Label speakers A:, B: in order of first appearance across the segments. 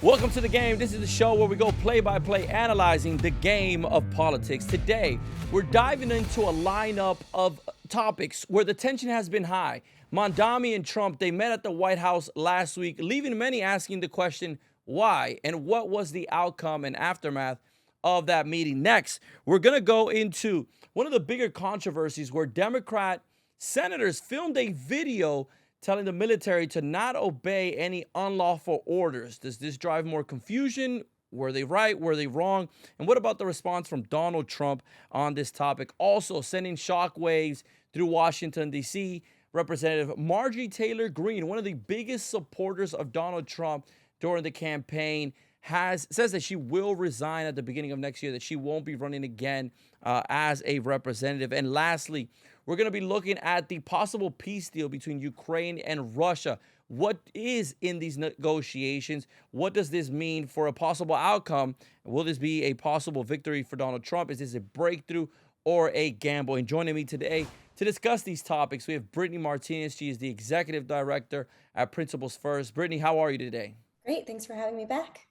A: Welcome to The Game. This is the show where we go play by play analyzing the game of politics. Today, we're diving into a lineup of topics where the tension has been high. Mamdani and Trump, they met at the White House last week, leaving many asking the question, why? And what was the outcome and aftermath of that meeting? Next, we're going to go into one of the bigger controversies where Democrat senators filmed a video telling the military to not obey any unlawful orders. Does this drive more confusion? Were they right? Were they wrong? And what about the response from Donald Trump on this topic? Also sending shockwaves through Washington, D.C., Representative Marjorie Taylor Greene, one of the biggest supporters of Donald Trump during the campaign, says that she will resign at the beginning of next year, that she won't be running again as a representative. And lastly, we're going to be looking at the possible peace deal between Ukraine and Russia. What is in these negotiations? What does this mean for a possible outcome? Will this be a possible victory for Donald Trump? Is this a breakthrough or a gamble? And joining me today to discuss these topics, we have Brittany Martinez. She is the executive director at Principles First. Brittany, how are you today?
B: Great. Thanks for having me back.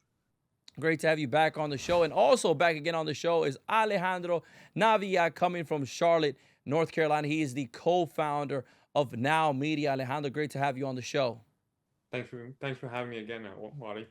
A: Great to have you back on the show. And also back again on the show is Alejandro Navia, coming from Charlotte, North Carolina. He is the co-founder of Now Media. Alejandro, great to have you on the show.
C: Thanks for having me again, Wadi.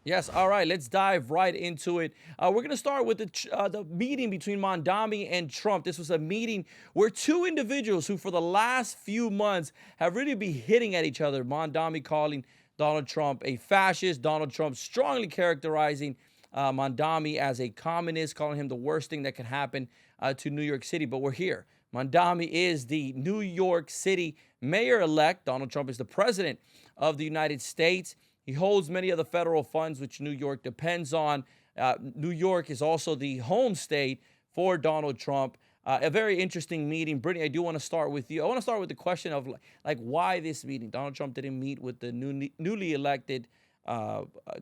A: Yes, all right, let's dive right into it. We're going to start with the meeting between Mamdani and Trump. This was a meeting where two individuals who for the last few months have really been hitting at each other. Mamdani calling Donald Trump a fascist, Donald Trump strongly characterizing Mamdani as a communist, calling him the worst thing that could happen to New York City. But we're here. Mamdani is the New York City mayor-elect. Donald Trump is the president of the United States. He holds many of the federal funds which New York depends on. New York is also the home state for Donald Trump. A very interesting meeting. Brittany, I do want to start with you. I want to start with the question of why this meeting? Donald Trump didn't meet with the newly elected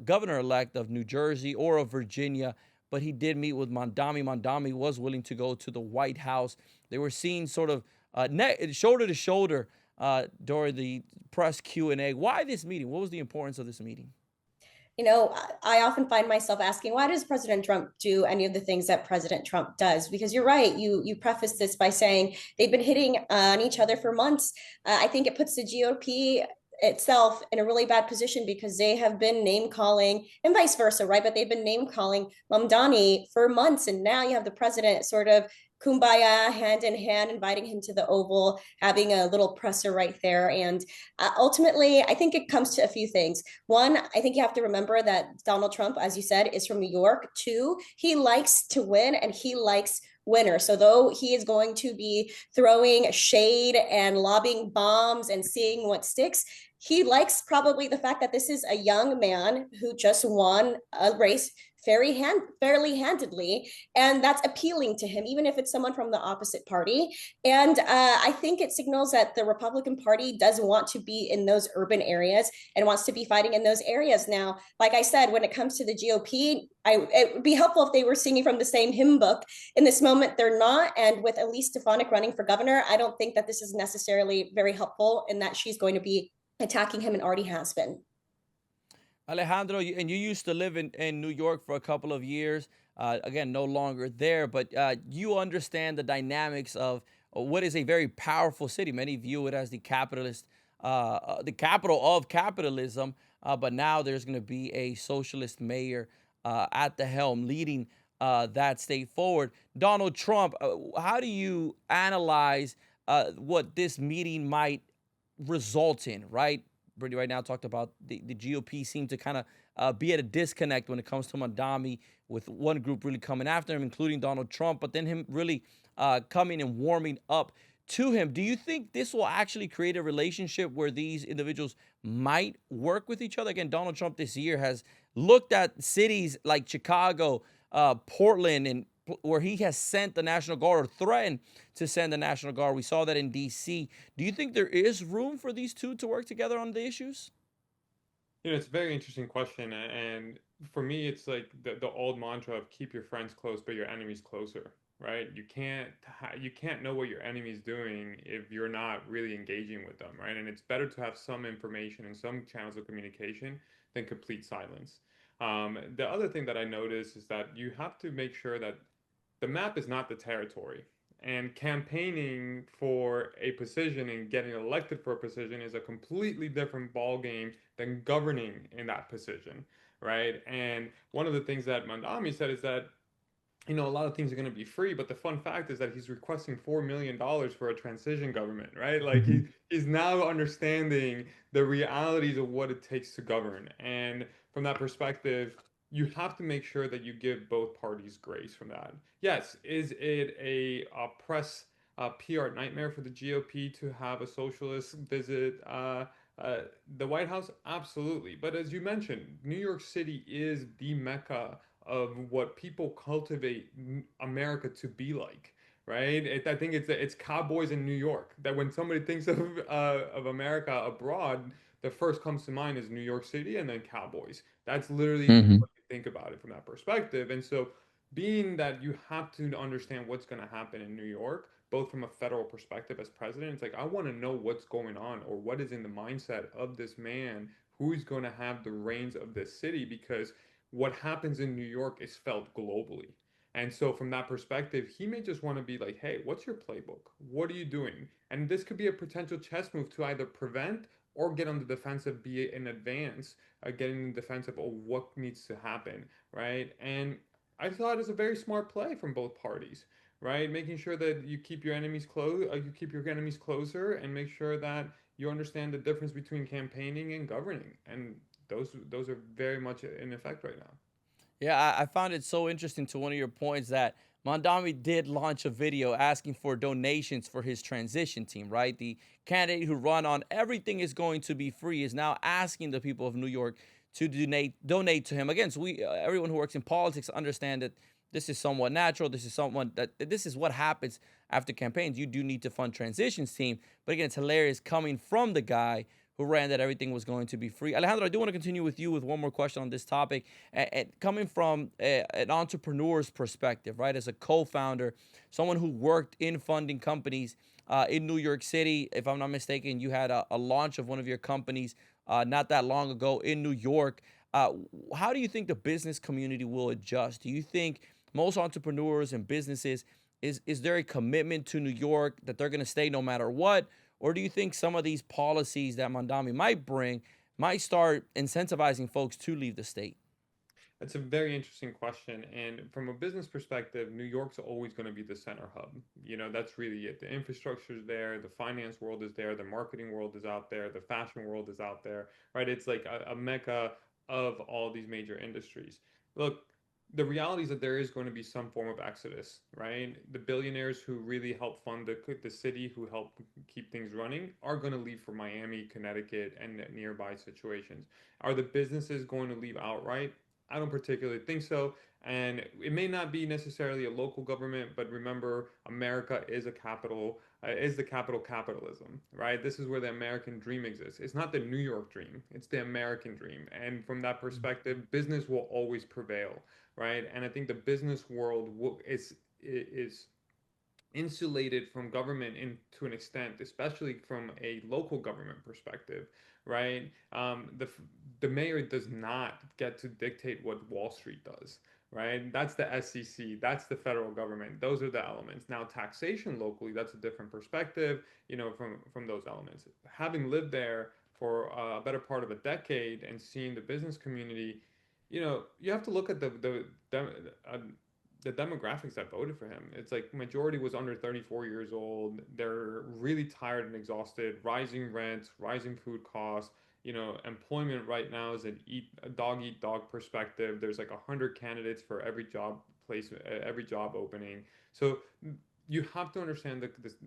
A: governor-elect of New Jersey or of Virginia, but he did meet with Mamdani. Mamdani was willing to go to the White House. They were seen sort of shoulder to shoulder during the press Q&A. Why this meeting? What was the importance of this meeting?
B: You know, I often find myself asking, why does President Trump do any of the things that President Trump does? Because you're right. You preface this by saying they've been hitting on each other for months. I think it puts the GOP itself in a really bad position because they have been name calling and vice versa, right? But they've been name calling Mamdani for months. And now you have the president sort of kumbaya, hand in hand, inviting him to the Oval, having a little presser right there. And ultimately, I think it comes to a few things. One, I think you have to remember that Donald Trump, as you said, is from New York. Two, he likes to win and he likes winners. So though he is going to be throwing shade and lobbing bombs and seeing what sticks, he likes probably the fact that this is a young man who just won a race fairly handedly, and that's appealing to him, even if it's someone from the opposite party. And I think it signals that the Republican Party does want to be in those urban areas and wants to be fighting in those areas. Now, like I said, when it comes to the GOP, it would be helpful if they were singing from the same hymn book. In this moment, they're not. And with Elise Stefanik running for governor, I don't think that this is necessarily very helpful in that she's going to be attacking him and already has been.
A: Alejandro, and you used to live in New York for a couple of years. Again, no longer there, but you understand the dynamics of what is a very powerful city. Many view it as the capital of capitalism, but now there's going to be a socialist mayor at the helm leading that state forward. Donald Trump, how do you analyze what this meeting might result in, right? Brittany right now talked about the GOP seem to kind of be at a disconnect when it comes to Mamdani, with one group really coming after him, including Donald Trump, but then him really coming and warming up to him. Do you think this will actually create a relationship where these individuals might work with each other? Again, Donald Trump this year has looked at cities like Chicago, Portland, and where he has sent the National Guard or threatened to send the National Guard. We saw that in D.C. Do you think there is room for these two to work together on the issues?
C: It's a very interesting question, and for me, it's like the old mantra of keep your friends close, but your enemies closer, right? You can't know what your enemy's doing if you're not really engaging with them, right? And it's better to have some information and some channels of communication than complete silence. The other thing that I noticed is that you have to make sure that the map is not the territory. And campaigning for a position and getting elected for a position is a completely different ball game than governing in that position, right? And one of the things that Mamdani said is that a lot of things are going to be free, but the fun fact is that he's requesting $4 million for a transition government, right? Like he's now understanding the realities of what it takes to govern. And from that perspective, you have to make sure that you give both parties grace from that. Yes, is it a press PR nightmare for the GOP to have a socialist visit the White House? Absolutely. But as you mentioned, New York City is the mecca of what people cultivate America to be like, right? I think it's cowboys in New York. That when somebody thinks of America abroad, the first comes to mind is New York City and then cowboys. That's literally
A: Hmm.
C: what you think about it from that perspective. And so, being that you have to understand what's going to happen in New York, both from a federal perspective as president, it's like I want to know what's going on or what is in the mindset of this man who's going to have the reins of this city because what happens in New York is felt globally. And so, from that perspective, he may just want to be like, hey, what's your playbook? What are you doing? And this could be a potential chess move to either prevent or get on the defensive, be it in advance, getting in the defensive of what needs to happen, right? And I thought it's a very smart play from both parties, right? Making sure that you keep your enemies close, you keep your enemies closer, and make sure that you understand the difference between campaigning and governing. And those are very much in effect right now.
A: Yeah, I found it so interesting to one of your points that Mondami did launch a video asking for donations for his transition team, right? The candidate who run on everything is going to be free is now asking the people of New York to donate to him. Again, so everyone who works in politics understand that this is somewhat natural. This is someone that this is what happens after campaigns. You do need to fund transitions team, but again, it's hilarious coming from the guy who ran that everything was going to be free. Alejandro, I do want to continue with you with one more question on this topic. And coming from an entrepreneur's perspective, right, as a co-founder, someone who worked in funding companies in New York City, if I'm not mistaken, you had a launch of one of your companies not that long ago in New York. How do you think the business community will adjust? Do you think most entrepreneurs and businesses, is there a commitment to New York that they're going to stay no matter what? Or do you think some of these policies that Mandami might bring might start incentivizing folks to leave the state?
C: That's a very interesting question. And from a business perspective, New York's always going to be the center hub. That's really it. The infrastructure is there, the finance world is there, the marketing world is out there, the fashion world is out there, right? It's like a mecca of all these major industries. Look, the reality is that there is going to be some form of exodus, right? The billionaires who really help fund the city, who help keep things running, are going to leave for Miami, Connecticut, and nearby situations. Are the businesses going to leave outright? I don't particularly think so. And it may not be necessarily a local government, but remember, America is the capital capitalism, right? This is where the American dream exists. It's not the New York dream, it's the American dream. And from that perspective, business will always prevail, right? And I think the business world is insulated from government to an extent, especially from a local government perspective, right? The mayor does not get to dictate what Wall Street does, right? That's the SEC, that's the federal government. Those are the elements. Now, taxation locally, that's a different perspective, from those elements. Having lived there for a better part of a decade and seeing the business community, you have to look at the demographics that voted for him. It's like majority was under 34 years old. They're really tired and exhausted. Rising rents, rising food costs. Employment right now is a dog eat dog perspective. There's like 100 candidates for every job placement, every job opening. So you have to understand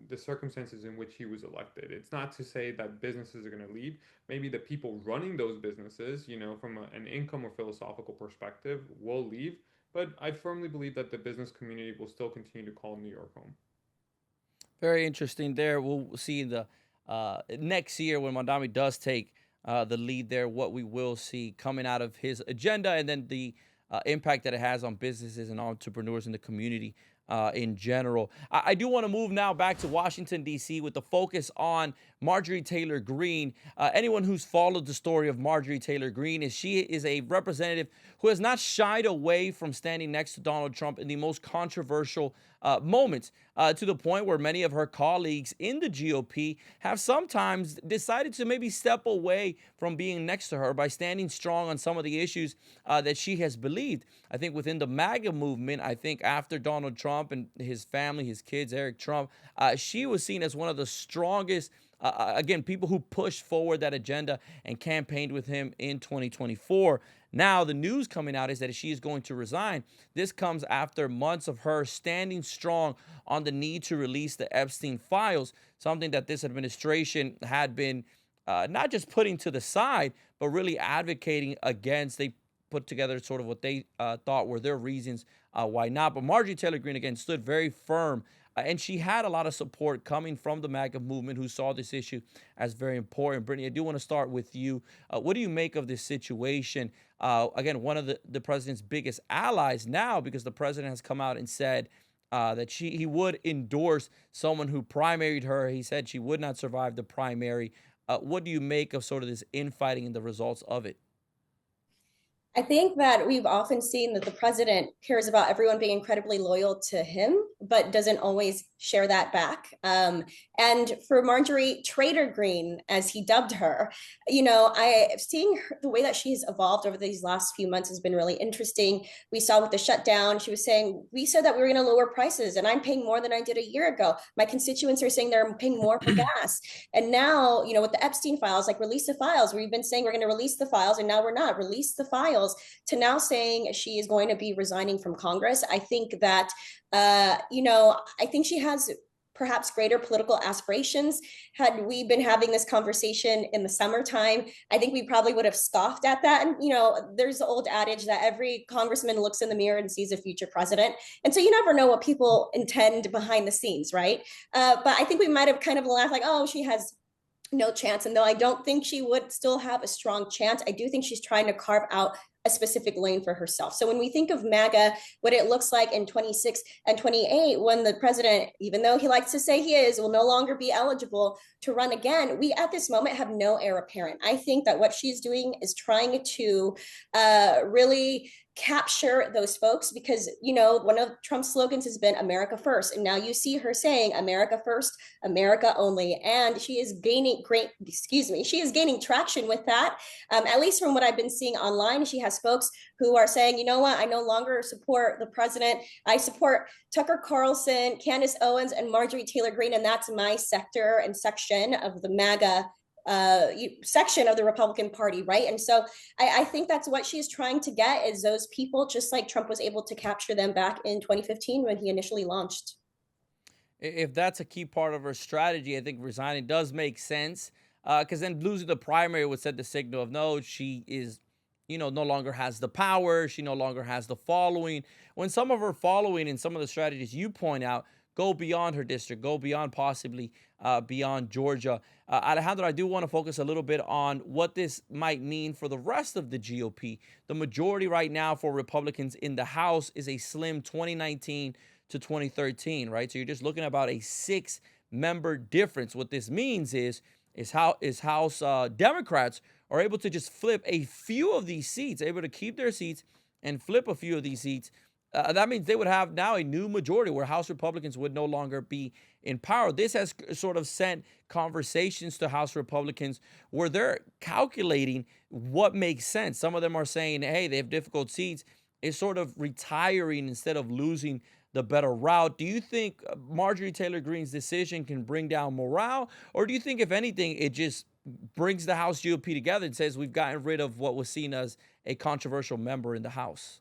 C: the circumstances in which he was elected. It's not to say that businesses are going to leave. Maybe the people running those businesses, from an income or philosophical perspective, will leave. But I firmly believe that the business community will still continue to call New York home.
A: Very interesting there. We'll see in the next year when Mondami does take the lead there, what we will see coming out of his agenda and then the impact that it has on businesses and entrepreneurs in the community in general. I do want to move now back to Washington, D.C., with the focus on Marjorie Taylor Greene. Anyone who's followed the story of Marjorie Taylor Greene is she is a representative who has not shied away from standing next to Donald Trump in the most controversial moments, to the point where many of her colleagues in the GOP have sometimes decided to maybe step away from being next to her by standing strong on some of the issues that she has believed. I think within the MAGA movement, I think after Donald Trump and his family, his kids, Eric Trump, she was seen as one of the strongest, again, people who pushed forward that agenda and campaigned with him in 2024. Now, the news coming out is that she is going to resign. This comes after months of her standing strong on the need to release the Epstein files, something that this administration had been not just putting to the side, but really advocating against. They put together sort of what they thought were their reasons why not. But Marjorie Taylor Greene, again, stood very firm. And she had a lot of support coming from the MAGA movement who saw this issue as very important. Brittany, I do want to start with you. What do you make of this situation? Again, one of the president's biggest allies now, because the president has come out and said that he would endorse someone who primaried her. He said she would not survive the primary. What do you make of sort of this infighting and the results of it?
B: I think that we've often seen that the president cares about everyone being incredibly loyal to him, but doesn't always share that back. And for Marjorie Taylor Greene, as he dubbed her, seeing the way that she's evolved over these last few months has been really interesting. We saw with the shutdown, she was saying, we said that we were going to lower prices and I'm paying more than I did a year ago. My constituents are saying they're paying more for gas. And now, with the Epstein files, like release the files, we've been saying we're going to release the files and now we're not. Release the files, to now saying she is going to be resigning from Congress. I think that, I think she has perhaps greater political aspirations. Had we been having this conversation in the summertime, I think we probably would have scoffed at that. And, there's the old adage that every congressman looks in the mirror and sees a future president. And so you never know what people intend behind the scenes, right? But I think we might have kind of laughed like, oh, she has no chance. And though I don't think she would still have a strong chance, I do think she's trying to carve out a specific lane for herself. So when we think of MAGA, what it looks like in 26 and 28, when the president, even though he likes to say he is, will no longer be eligible to run again, we at this moment have no heir apparent. I think that what she's doing is trying to really capture those folks because, one of Trump's slogans has been America first. And now you see her saying America first, America only. And she is gaining traction with that. At least from what I've been seeing online, she has folks who are saying, you know what, I no longer support the president. I support Tucker Carlson, Candace Owens, and Marjorie Taylor Greene. And that's my sector and section of the MAGA section of the Republican Party, right? And so I think that's what she's trying to get is those people, just like Trump was able to capture them back in 2015 when he initially launched.
A: If that's a key part of her strategy, I think resigning does make sense, because then losing the primary would set the signal of no, she is, no longer has the power. She no longer has the following. When some of her following and some of the strategies you point out go beyond her district, go beyond possibly beyond Georgia. Alejandro, I do want to focus a little bit on what this might mean for the rest of the GOP. The majority right now for Republicans in the House is a slim 2019 to 2013, right? So you're just looking at about a 6-member difference. What this means is House Democrats are able to just flip a few of these seats, able to keep their seats and flip a few of these seats. That means they would have now a new majority where House Republicans would no longer be in power. This has sort of sent conversations to House Republicans where they're calculating what makes sense. Some of them are saying, hey, they have difficult seats. It's sort of retiring instead of losing the better route. Do you think Marjorie Taylor Greene's decision can bring down morale? Or do you think, if anything, it just brings the House GOP together and says we've gotten rid of what was seen as a controversial member in the House?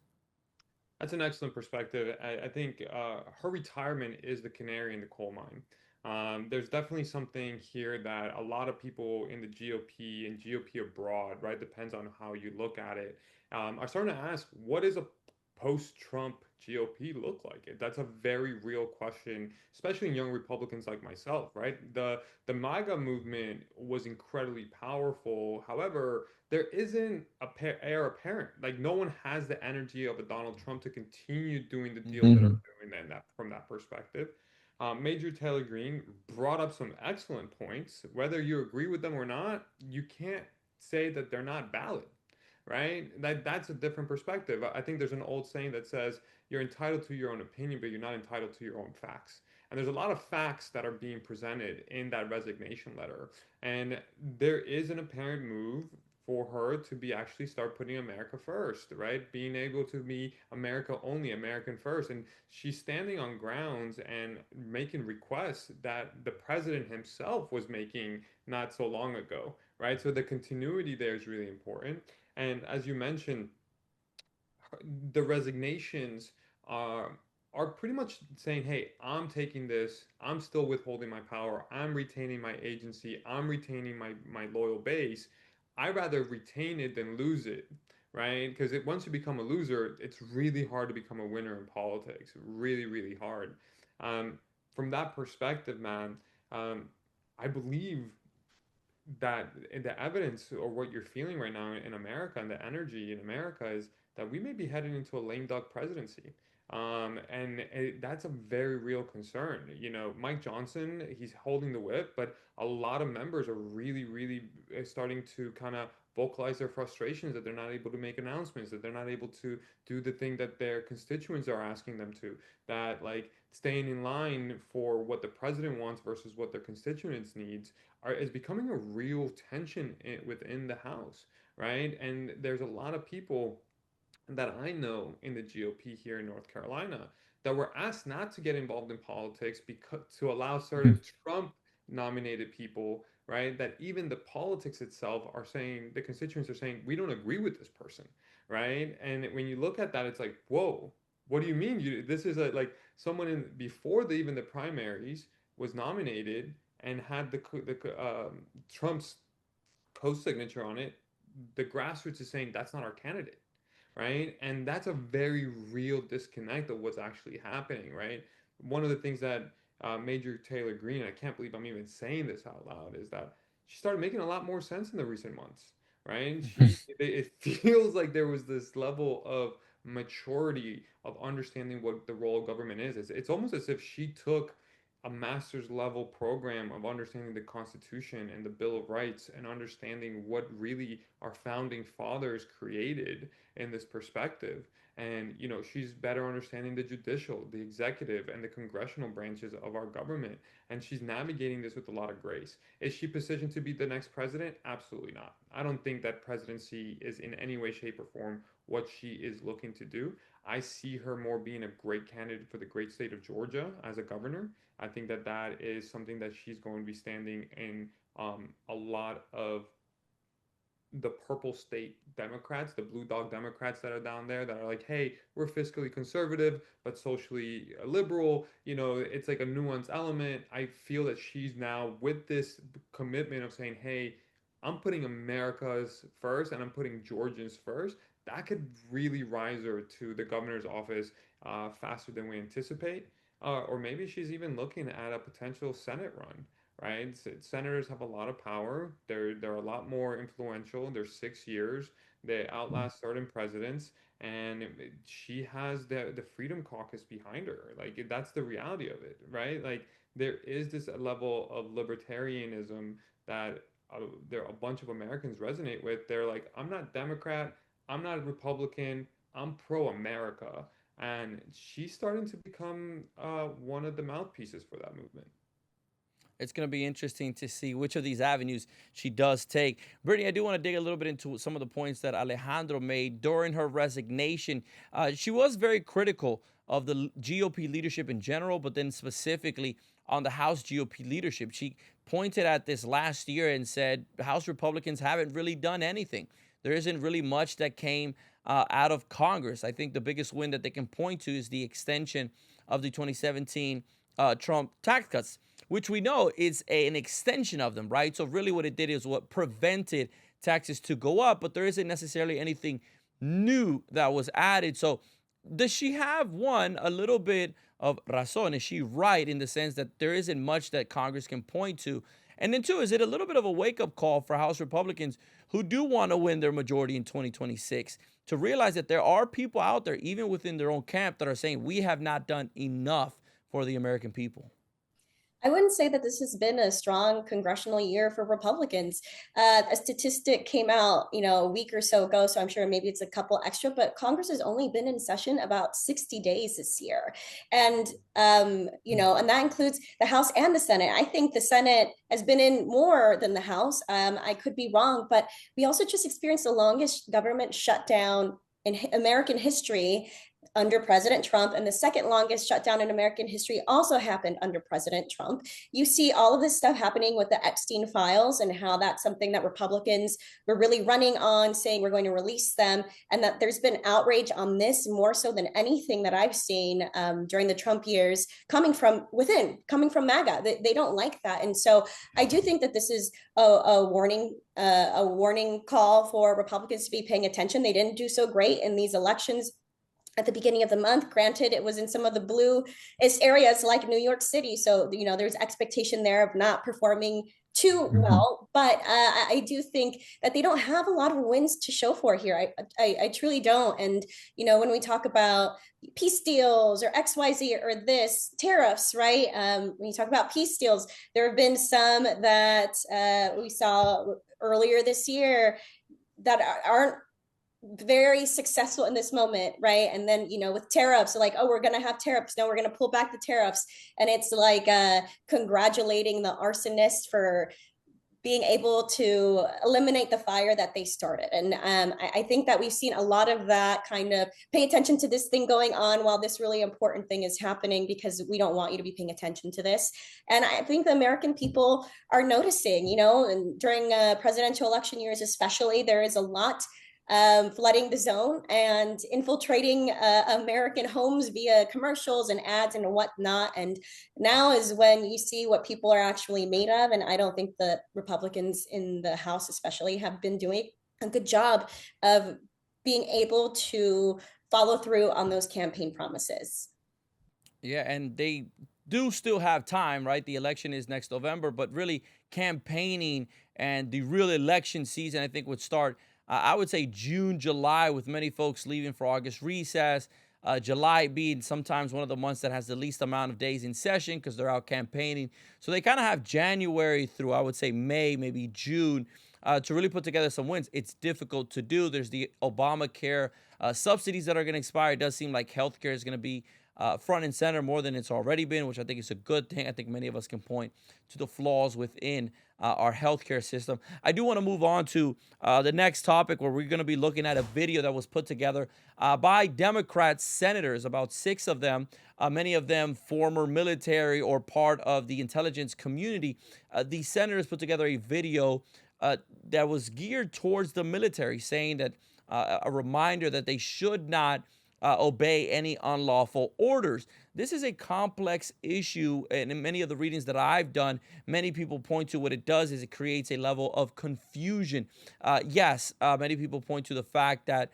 C: That's an excellent perspective. I think her retirement is the canary in the coal mine. There's definitely something here that a lot of people in the GOP and GOP abroad, right, depends on how you look at it, are starting to ask, what is a post-Trump GOP look like? That's a very real question, especially in young Republicans like myself, right? The MAGA movement was incredibly powerful. However, there isn't a heir apparent. Like no one has the energy of a Donald Trump to continue doing the deals that are
D: Mhm.
C: doing that from that perspective. Major Taylor Greene brought up some excellent points. Whether you agree with them or not, you can't say that they're not valid, right? That's a different perspective. I think there's an old saying that says you're entitled to your own opinion, but you're not entitled to your own facts. And there's a lot of facts that are being presented in that resignation letter. And there is an apparent move for her to be actually start putting America first, right? Being able to be America only, American first. And she's standing on grounds and making requests that the president himself was making not so long ago, right? So the continuity there is really important. And as you mentioned, the resignations are pretty much saying, hey, I'm taking this, I'm still withholding my power, I'm retaining my agency, I'm retaining my loyal base. I'd rather retain it than lose it, right? Because once you become a loser, it's really hard to become a winner in politics. Really, really hard. Um, from that perspective, man, um, I believe that the evidence or what you're feeling right now in America and the energy in America is that we may be heading into a lame duck presidency. And that's a very real concern. You know, Mike Johnson, he's holding the whip, but a lot of members are really, really starting to kind of vocalize their frustrations that they're not able to make announcements, that they're not able to do the thing that their constituents are asking them to, that like staying in line for what the president wants versus what their constituents needs is becoming a real tension within the House, right? And there's a lot of people that I know in the GOP here in North Carolina that were asked not to get involved in politics because to allow certain Trump nominated people, right? That even the politics itself are saying the constituents are saying we don't agree with this person, right? And when you look at that, it's like, whoa, what do you mean? This is a like someone in before even the primaries was nominated and had Trump's co-signature on it. The grassroots is saying that's not our candidate, right? And that's a very real disconnect of what's actually happening, right? One of the things that Major Taylor Greene, I can't believe I'm even saying this out loud, is that she started making a lot more sense in the recent months, right? It feels like there was this level of maturity of understanding what the role of government is. It's almost as if she took a master's level program of understanding the Constitution and the Bill of Rights and understanding what really our founding fathers created in this perspective. And, you know, she's better understanding the judicial, the executive, and the congressional branches of our government. And she's navigating this with a lot of grace. Is she positioned to be the next president? Absolutely not. I don't think that presidency is in any way, shape, or form what she is looking to do. I see her more being a great candidate for the great state of Georgia as a governor. I think that that is something that she's going to be standing in a lot of the purple state Democrats, the blue dog Democrats that are down there that are like, hey, we're fiscally conservative, but socially liberal. You know, it's like a nuanced element. I feel that she's now with this commitment of saying, hey, I'm putting America's first and I'm putting Georgians first. That could really rise her to the governor's office faster than we anticipate. Or maybe she's even looking at a potential Senate run, right? Senators have a lot of power. They're a lot more influential. They're 6 years. They outlast certain presidents, and she has the Freedom Caucus behind her. Like that's the reality of it, right? Like there is this level of libertarianism that there a bunch of Americans resonate with. They're like, I'm not Democrat. I'm not Republican. I'm pro-America. And she's starting to become one of the mouthpieces for that movement.
A: It's going to be interesting to see which of these avenues she does take. Brittany, I do want to dig a little bit into some of the points that Alejandro made during her resignation. She was very critical of the GOP leadership in general, but then specifically on the House GOP leadership. She pointed at this last year and said House Republicans haven't really done anything. There isn't really much that came out of Congress. I think the biggest win that they can point to is the extension of the 2017 Trump tax cuts, which we know is an extension of them, right? So really what it did is what prevented taxes to go up, but there isn't necessarily anything new that was added. So does she have, one, a little bit of razón? Is she right in the sense that there isn't much that Congress can point to? And then, two, is it a little bit of a wake up call for House Republicans who do want to win their majority in 2026 to realize that there are people out there, even within their own camp, that are saying we have not done enough for the American people?
B: I wouldn't say that this has been a strong congressional year for Republicans. A statistic came out, a week or so ago, so I'm sure maybe it's a couple extra, but Congress has only been in session about 60 days this year. And, and that includes the House and the Senate. I think the Senate has been in more than the House. I could be wrong, but we also just experienced the longest government shutdown in American history under President Trump, and the second longest shutdown in American history also happened under President Trump. You see all of this stuff happening with the Epstein files and how that's something that Republicans were really running on, saying we're going to release them, and that there's been outrage on this more so than anything that I've seen during the Trump years, coming from within, coming from MAGA. They don't like that, and so I do think that this is a warning call for Republicans to be paying attention. They didn't do so great in these elections at the beginning of the month. Granted, it was in some of the bluest areas like New York City. So, there's expectation there of not performing too well. But I do think that they don't have a lot of wins to show for here. I truly don't. And, when we talk about peace deals or XYZ or this tariffs, right? When you talk about peace deals, there have been some that we saw earlier this year that aren't very successful in this moment, right? And then, with tariffs, like, oh, we're going to have tariffs. No, we're going to pull back the tariffs. And it's like congratulating the arsonist for being able to eliminate the fire that they started. And I think that we've seen a lot of that kind of pay attention to this thing going on while this really important thing is happening, because we don't want you to be paying attention to this. And I think the American people are noticing, and during presidential election years, especially, there is a lot flooding the zone and infiltrating American homes via commercials and ads and whatnot. And now is when you see what people are actually made of. And I don't think the Republicans in the House, especially, have been doing a good job of being able to follow through on those campaign promises.
A: Yeah, and they do still have time, right? The election is next November, but really campaigning and the real election season, I think, would start, I would say, June, July, with many folks leaving for August recess. July being sometimes one of the months that has the least amount of days in session because they're out campaigning. So they kind of have January through, I would say, May, maybe June, to really put together some wins. It's difficult to do. There's the Obamacare subsidies that are going to expire. It does seem like healthcare is going to be front and center more than it's already been, which I think is a good thing. I think many of us can point to the flaws within our healthcare system. I do want to move on to the next topic, where we're going to be looking at a video that was put together by Democrat senators, about 6 of them, many of them former military or part of the intelligence community. These senators put together a video that was geared towards the military, saying that a reminder that they should not obey any unlawful orders. This is a complex issue, and in many of the readings that I've done, many people point to what it does is it creates a level of confusion. Yes, many people point to the fact that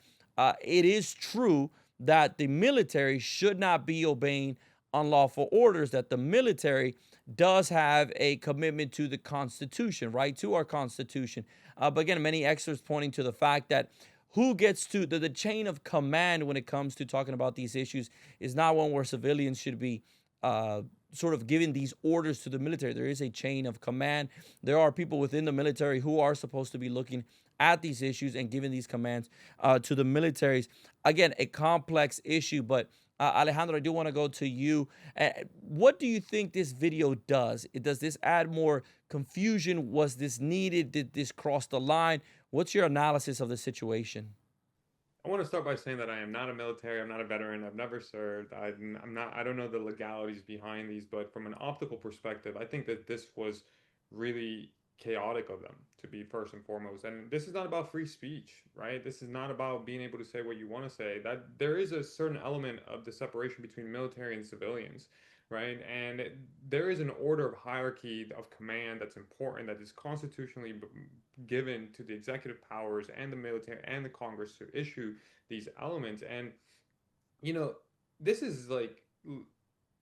A: it is true that the military should not be obeying unlawful orders, that the military does have a commitment to the Constitution, right, to our Constitution. But again, many experts pointing to the fact that who gets to the chain of command when it comes to talking about these issues is not one where civilians should be sort of giving these orders to the military. There is a chain of command. There are people within the military who are supposed to be looking at these issues and giving these commands to the militaries. Again, a complex issue, but Alejandro, I do want to go to you. What do you think this video does? Does this add more confusion? Was this needed? Did this cross the line? What's your analysis of the situation?
C: I want to start by saying that I am not a military. I'm not a veteran. I've never served. I'm not. I don't know the legalities behind these, but from an optical perspective, I think that this was really chaotic of them, to be first and foremost. And this is not about free speech, right? This is not about being able to say what you want to say. That there is a certain element of the separation between military and civilians, right? And there is an order of hierarchy of command that's important, that is constitutionally given to the executive powers and the military and the Congress to issue these elements. And you know, this is like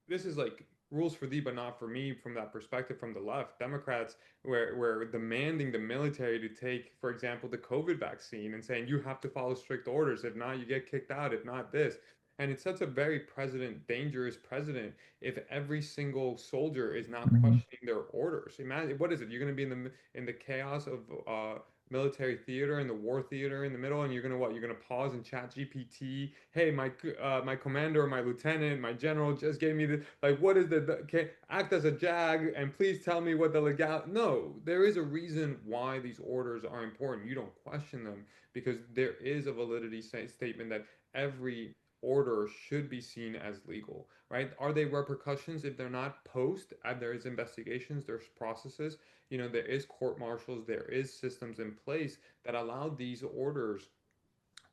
C: this is like rules for thee but not for me from that perspective from the left. Democrats were demanding the military to take, for example, the COVID vaccine and saying you have to follow strict orders. If not, you get kicked out. If not, this. And it sets a very dangerous precedent if every single soldier is not questioning their orders. Imagine, what is it? You're going to be in the chaos of military theater and the war theater in the middle, and you're gonna what? You're gonna pause and chat GPT. Hey, my commander, my lieutenant, my general just gave me the like. What is okay, act as a jag and please tell me what the legal. No, there is a reason why these orders are important. You don't question them because there is a validity statement that every order should be seen as legal, right? Are they repercussions if they're not post? There is investigations, there's processes, there is court martials, there is systems in place that allow these orders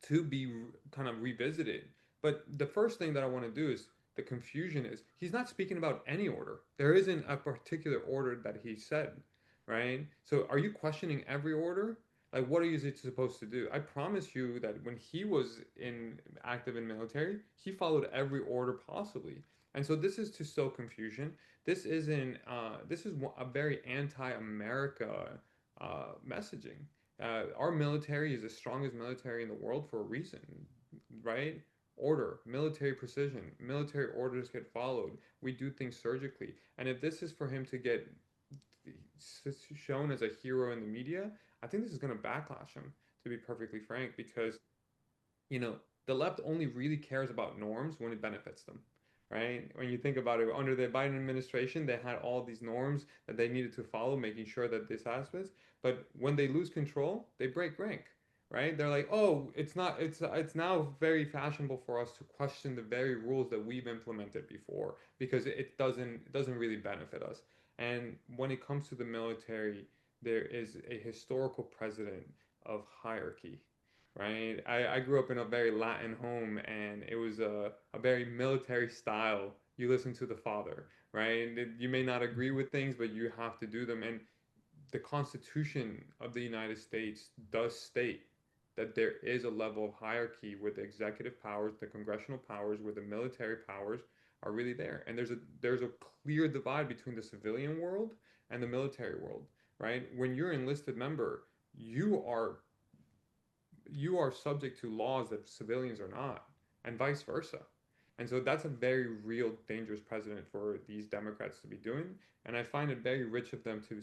C: to be kind of revisited. But the first thing that I want to do is the confusion is he's not speaking about any order. There isn't a particular order that he said, right? So are you questioning every order? Like, what are you supposed to do? I promise you that when he was active in military, he followed every order possibly. And so this is to sow confusion. This isn't. This is a very anti-America messaging. Our military is the strongest military in the world for a reason, right? Order, military precision, military orders get followed. We do things surgically. And if this is for him to get shown as a hero in the media, I think this is going to backlash him, to be perfectly frank, because, the left only really cares about norms when it benefits them, right? When you think about it, under the Biden administration, they had all these norms that they needed to follow, making sure that this happens. But when they lose control, they break rank, right? They're like, oh, it's now very fashionable for us to question the very rules that we've implemented before because it doesn't really benefit us. And when it comes to the military, there is a historical precedent of hierarchy, right? I grew up in a very Latin home, and it was a very military style. You listen to the father, right? You may not agree with things, but you have to do them. And the Constitution of the United States does state that there is a level of hierarchy where the executive powers, the congressional powers, where the military powers are really there. And there's a clear divide between the civilian world and the military world, right? When you're an enlisted member, you are subject to laws that civilians are not, and vice versa. And so that's a very real dangerous precedent for these Democrats to be doing. And I find it very rich of them to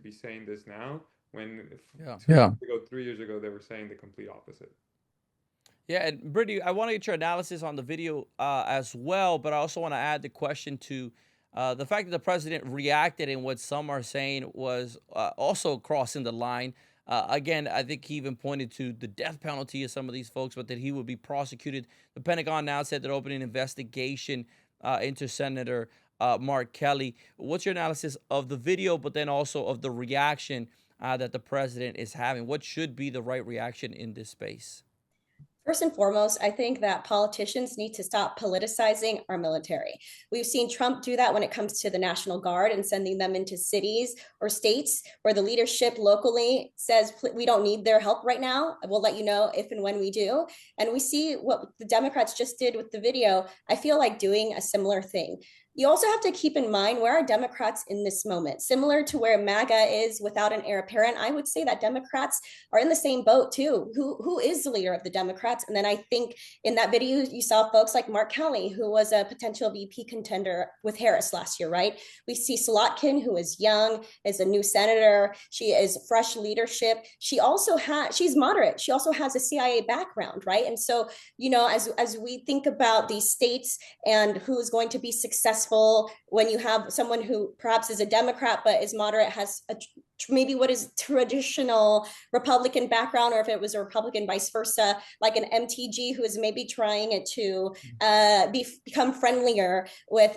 C: be saying this now when
A: Yeah.
C: 2 years ago, 3 years ago, they were saying the complete opposite.
A: Yeah, and Brittany, I want to get your analysis on the video as well, but I also want to add the question to the fact that the president reacted in what some are saying was also crossing the line. Again, I think he even pointed to the death penalty of some of these folks, but that he would be prosecuted. The Pentagon now said they're opening an investigation into Senator Mark Kelly. What's your analysis of the video, but then also of the reaction that the president is having? What should be the right reaction in this space?
B: First and foremost, I think that politicians need to stop politicizing our military. We've seen Trump do that when it comes to the National Guard and sending them into cities or states where the leadership locally says, we don't need their help right now. We'll let you know if and when we do. And we see what the Democrats just did with the video. I feel like doing a similar thing. You also have to keep in mind where are Democrats in this moment? Similar to where MAGA is without an heir apparent, I would say that Democrats are in the same boat too. Who is the leader of the Democrats? And then I think in that video, you saw folks like Mark Kelly, who was a potential VP contender with Harris last year, right? We see Slotkin, who is young, is a new senator. She is fresh leadership. She's moderate. She also has a CIA background, right? And so, as we think about these states and who's going to be successful, when you have someone who perhaps is a Democrat but is moderate, has maybe what is traditional Republican background, or if it was a Republican vice versa, like an MTG who is maybe trying to become friendlier with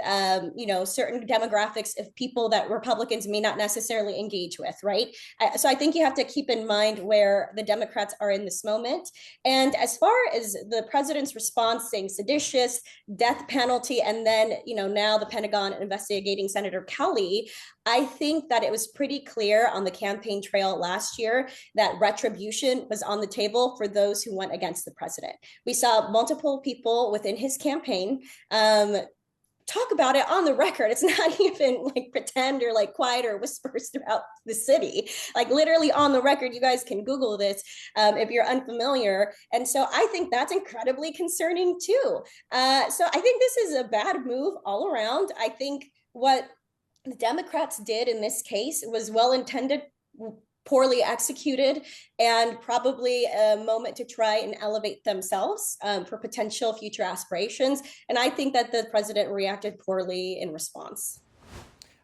B: certain demographics of people that Republicans may not necessarily engage with, right? So I think you have to keep in mind where the Democrats are in this moment. And as far as the president's response saying seditious, death penalty, and then now the Pentagon investigating Senator Kelly, I think that it was pretty clear on the campaign trail last year that retribution was on the table for those who went against the president. We saw multiple people within his campaign talk about it on the record. It's not even like pretend or like quiet or whispers throughout the city. Like literally on the record, you guys can Google this if you're unfamiliar. And so I think that's incredibly concerning too. So I think this is a bad move all around. I think what the Democrats did in this case was well intended, poorly executed, and probably a moment to try and elevate themselves for potential future aspirations. And I think that the president reacted poorly in response.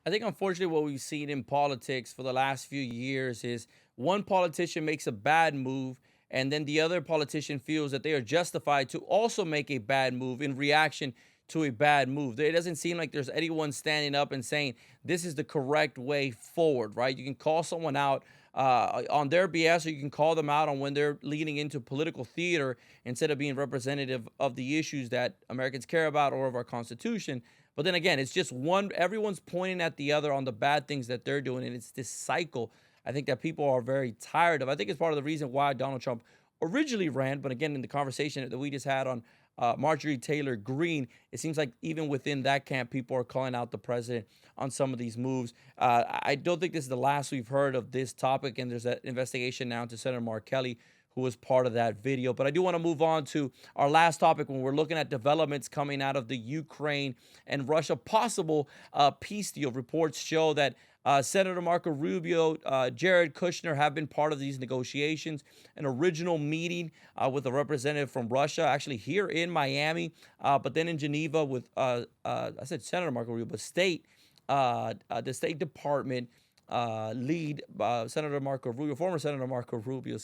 A: I think, unfortunately, what we've seen in politics for the last few years is one politician makes a bad move, and then the other politician feels that they are justified to also make a bad move in reaction to a bad move. It doesn't seem like there's anyone standing up and saying this is the correct way forward, right? You can call someone out on their BS, or you can call them out on when they're leaning into political theater instead of being representative of the issues that Americans care about or of our Constitution. But then again, it's just one, everyone's pointing at the other on the bad things that they're doing. And it's this cycle, I think, that people are very tired of. I think it's part of the reason why Donald Trump originally ran. But again, in the conversation that we just had on Marjorie Taylor Greene, it seems like even within that camp, people are calling out the president on some of these moves. I don't think this is the last we've heard of this topic. And there's an investigation now into Senator Mark Kelly, who was part of that video. But I do want to move on to our last topic when we're looking at developments coming out of the Ukraine and Russia possible peace deal. Reports show that Senator Marco Rubio, Jared Kushner have been part of these negotiations. An original meeting with a representative from Russia, actually here in Miami, but then in Geneva with, I said Senator Marco Rubio, but the State Department lead, Senator Marco Rubio, former Senator Marco Rubio,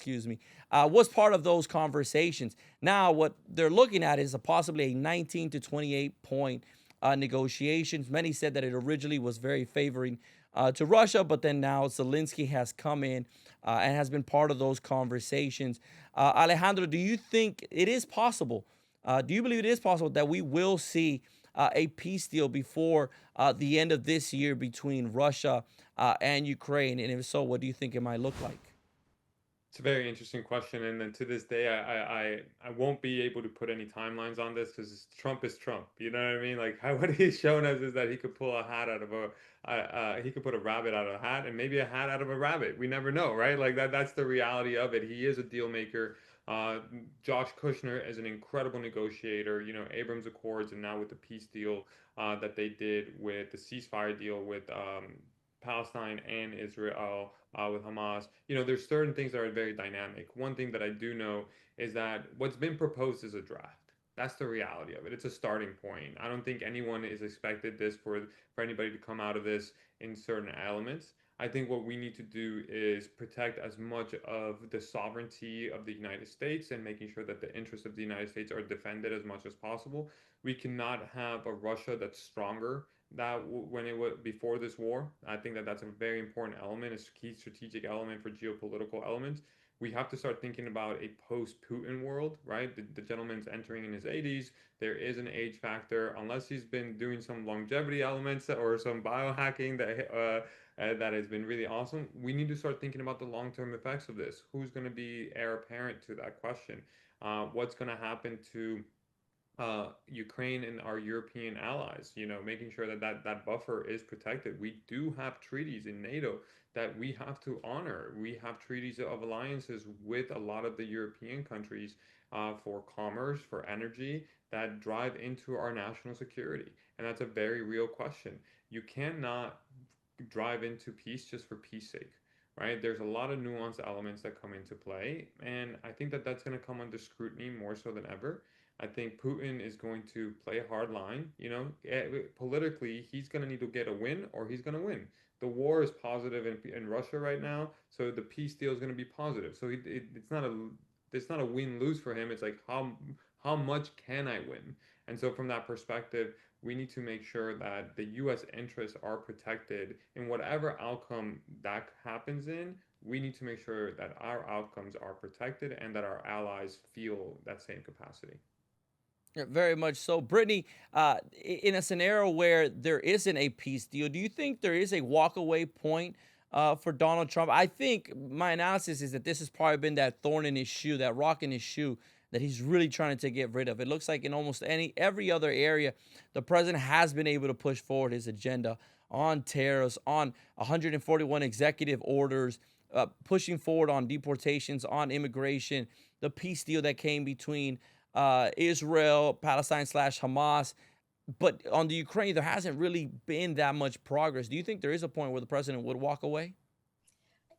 A: was part of those conversations. Now, what they're looking at is possibly a 19 to 28 point negotiations. Many said that it originally was very favoring to Russia, but then now Zelensky has come in and has been part of those conversations. Alejandro, do you think it is possible? Do you believe it is possible that we will see a peace deal before the end of this year between Russia and Ukraine? And if so, what do you think it might look like?
C: It's a very interesting question, and then to this day, I won't be able to put any timelines on this because Trump is Trump. You know what I mean? Like what he's shown us is that he could pull a hat out of he could put a rabbit out of a hat, and maybe a hat out of a rabbit. We never know, right? Like that's the reality of it. He is a deal maker. Josh Kushner is an incredible negotiator. You know, Abrams Accords, and now with the peace deal that they did with the ceasefire deal with Palestine and Israel, with Hamas. You know, there's certain things that are very dynamic. One thing that I do know is that what's been proposed is a draft. That's the reality of it. It's a starting point. I don't think anyone is expected this for anybody to come out of this in certain elements. I think what we need to do is protect as much of the sovereignty of the United States and making sure that the interests of the United States are defended as much as possible. We cannot have a Russia that's stronger that when it was before this war. I think that that's a very important element, a key strategic element for geopolitical elements. We have to start thinking about a post-Putin world, right? The gentleman's entering in his 80s. There is an age factor, unless he's been doing some longevity elements or some biohacking that has been really awesome. We need to start thinking about the long-term effects of this. Who's going to be heir apparent to that question? What's going to happen to Ukraine and our European allies, you know, making sure that buffer is protected. We do have treaties in NATO that we have to honor. We have treaties of alliances with a lot of the European countries for commerce, for energy, that drive into our national security. And that's a very real question. You cannot drive into peace just for peace sake. Right? There's a lot of nuanced elements that come into play, and I think that that's going to come under scrutiny more so than ever. I think Putin is going to play a hard line. You know, politically, he's going to need to get a win or he's going to win. The war is positive in Russia right now, so the peace deal is going to be positive. So it's not a win lose for him. It's like how much can I win? And so from that perspective, we need to make sure that the U.S. interests are protected in whatever outcome that happens in. We need to make sure that our outcomes are protected and that our allies feel that same capacity.
A: Yeah, very much so. Brittany, in a scenario where there isn't a peace deal, do you think there is a walkaway point for Donald Trump? I think my analysis is that this has probably been that thorn in his shoe, that rock in his shoe that he's really trying to get rid of. It looks like in almost every other area, the president has been able to push forward his agenda on tariffs, on 141 executive orders, pushing forward on deportations, on immigration, the peace deal that came between Israel, Palestine slash Hamas. But on the Ukraine, there hasn't really been that much progress. Do you think there is a point where the president would walk away?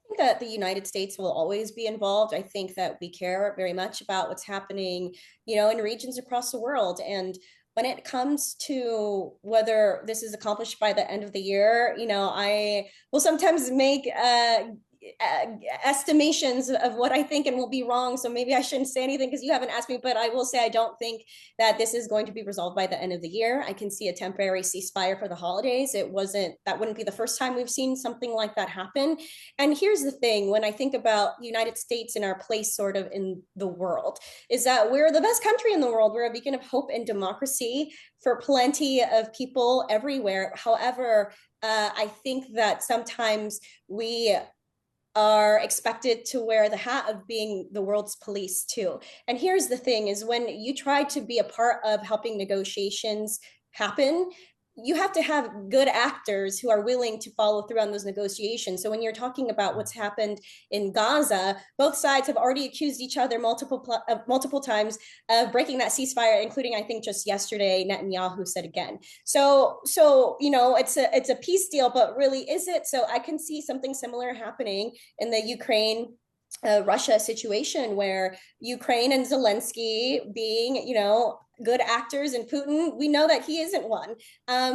B: Think that the United States will always be involved. I think that we care very much about what's happening, in regions across the world. And when it comes to whether this is accomplished by the end of the year, I will sometimes make estimations of what I think and will be wrong. So maybe I shouldn't say anything because you haven't asked me, but I will say I don't think that this is going to be resolved by the end of the year. I can see a temporary ceasefire for the holidays. That wouldn't be the first time we've seen something like that happen. And here's the thing, when I think about the United States and our place sort of in the world, is that we're the best country in the world. We're a beacon of hope and democracy for plenty of people everywhere. However, I think that sometimes we are expected to wear the hat of being the world's police too. And here's the thing, is when you try to be a part of helping negotiations happen, you have to have good actors who are willing to follow through on those negotiations. So when you're talking about what's happened in Gaza, both sides have already accused each other multiple times of breaking that ceasefire, including, I think, just yesterday, Netanyahu said again. So it's a peace deal, but really, is it? So I can see something similar happening in the Ukraine Russia situation, where Ukraine and Zelensky being, good actors, and Putin, we know that he isn't one.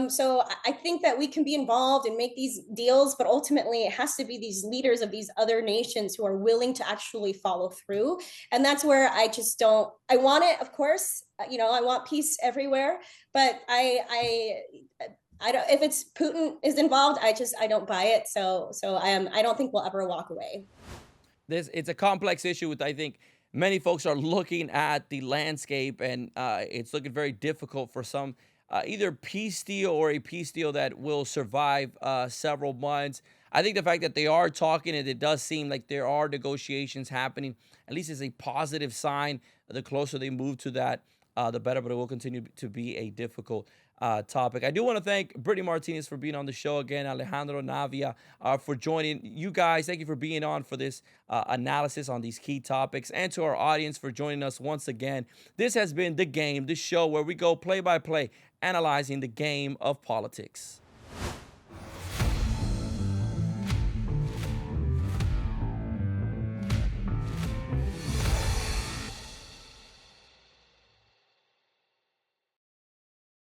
B: So I think that we can be involved and make these deals, but ultimately it has to be these leaders of these other nations who are willing to actually follow through. And that's where I just don't, I want it, of course, I want peace everywhere, but I don't, if it's Putin is involved, I don't buy it. So I don't think we'll ever walk away.
A: It's a complex issue with, I think, many folks are looking at the landscape, and it's looking very difficult for some, either peace deal or a peace deal that will survive several months. I think the fact that they are talking, and it does seem like there are negotiations happening, at least is a positive sign. The closer they move to that, the better, but it will continue to be a difficult topic. I do want to thank Brittany Martinez for being on the show again, Alejandro Navia for joining. You guys, thank you for being on for this analysis on these key topics, and to our audience for joining us once again. This has been The Game, the show where we go play by play, analyzing the game of politics.